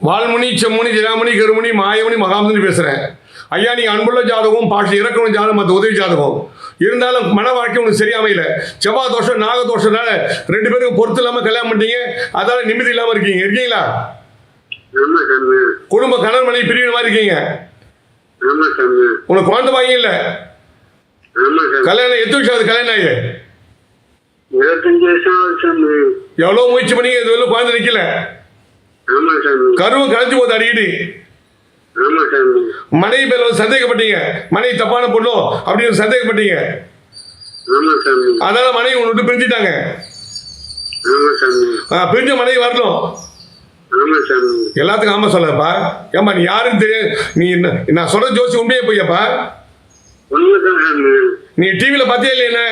வால்முனி, செம்முனி, ஜெயாமணி, கருமணி, மாயமணி, மகாமணி பேசுகிறேன். ஐயா, நீங்கள் அன்புள்ள ஜாதகம், பாஷை இறக்கணும் ஜாதகம், மற்ற உதவி ஜாதகம் இருந்தாலும் மன வாழ்க்கை உங்களுக்கு சரியாமையில. செவ்வாய் தோஷம், நாக தோஷம்னால 2 பேருக்கும் பொறுத்து இல்லாமல் கல்யாணம் பண்ணிட்டீங்க. அதால நிம்மதி இல்லாமல் இருக்கீங்களா? குடும்ப கணவன் மனைவி பிரிவு மாதிரி இருக்கீங்க. உங்களுக்கு குழந்தை பாக்கியம் இல்லை. கல்யாணம் எத்தனை வருஷம் ஆகுது கல்யாணம் ஆகி? 25 வருஷம். எவ்வளோ முயற்சி பண்ணீங்க, இது குழந்தை நிற்கல. கருவும் கலைஞ்சு போகுது அடிக்கடி. மனைவி பேர் சந்தேகப்பட்டீங்க, மனைவி தப்பான பொண்ணோ அப்படின்னு சந்தேகப்பட்டீங்க. அதனால மனைவி உங்களை விட்டு பிரிஞ்சுட்டாங்க. பிரிஞ்ச மனைவி வரணும். எல்லாத்துக்கும் ஆமா சொல்லப்பா. ஏமா நீ யாருன்னு தெரியும்? நீ நான் சொல்ற ஜோசி உண்மையே பொய்யப்பா? நீ டிவியில பாத்தியா இல்லையா? என்ன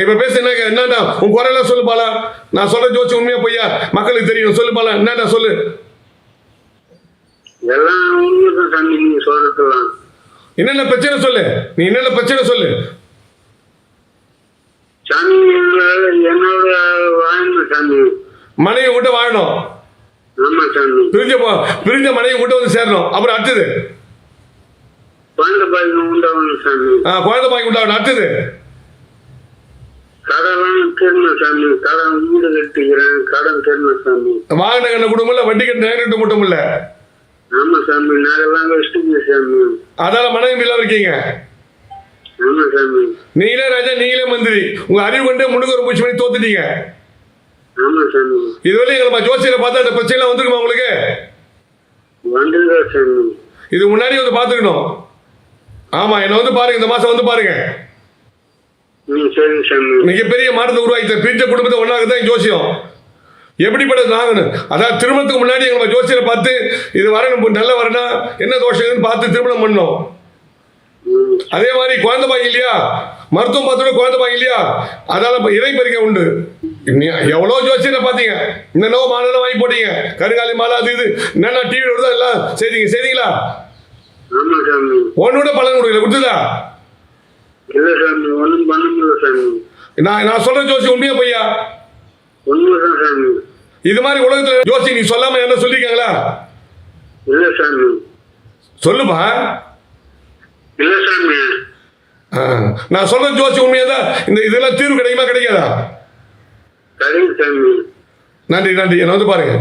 இப்ப பேச என்னடா உன் குறையெல்லாம் சொல்லுப்பாளா? நான் சொல்ற ஜோசி உண்மையா பொய்யா மக்களுக்கு தெரியும், சொல்லுப்பாளா? என்னடா சொல்லு. என்னென்ன பிரச்சனை சொல்லு, நீ என்னென்ன பிரச்சனை சொல்லு. மனைவி விட்டு வாழணும், பிரிஞ்ச மனைவி விட்டு வந்து சேரணும். அப்புறம் அடுத்தது குழந்தை பாக்கியம் உண்டாகணும். அடுத்தது வாகன கண்ண குடும்பம் இல்ல, வண்டி கட்டு நேரிட்டு மட்டும் இல்ல. அதால மனைவி இல்லாம இருக்கீங்க. நீங்களே ராஜா, நீங்களே மந்திரி. உங்க அறிவு கொண்டு முன்னுக்கு பூச்சி பண்ணி தோத்துட்டீங்க. இதுவரை எங்களை ஜோசியில பார்த்தா அந்த பிரச்சனை வந்துருக்குமா உங்களுக்கு? இது முன்னாடி வந்து பாத்துக்கணும். ஆமா, என்ன வந்து பாருங்க, இந்த மாசம் வந்து பாருங்க. மிகப்பெரிய மாற்றத்தை உருவாக்கி பிரிஞ்ச குடும்பத்தை ஒன்னாகத்தான் ஜோசியம். எப்படிப்பட்டது நாங்கணும். அதாவது திருமணத்துக்கு முன்னாடி எங்களை ஜோசியரை பார்த்து இது வரணும், நல்ல வரணும், என்ன தோஷம் பார்த்து திருமணம் பண்ணோம். அதே மாதிரி குழந்தை பாக்கியம் இல்லையா, மருத்துவம் பார்த்தோட குழந்தை பாக்கியம் இல்லையா, அதனால இறை பறிக்க உண்டு. எவ்வளோ ஜோசியரை பார்த்தீங்க, என்னென்னவோ மாலை வாங்கி போட்டீங்க, கருங்காலி மாலை அது இது என்னென்ன டிவியில் வருதோ எல்லாம் செய்தீங்களா? ஒன்னோட பலன் கொடுக்கல, கொடுத்ததா? நான் சொல்ற ஜோசி உண்மையா பொய்யா? இது மாதிரி உலகத்துல ஜோசி நீ சொல்லாம என்ன சொல்லிருக்காங்களா? சொல்லுமா. நான் சொல்ற ஜோசி உண்மையாதான். இந்த இதெல்லாம் தீர்வு கிடைக்குமா கிடைக்காதா? நன்றி, நன்றி. என்ன வந்து பாருங்க.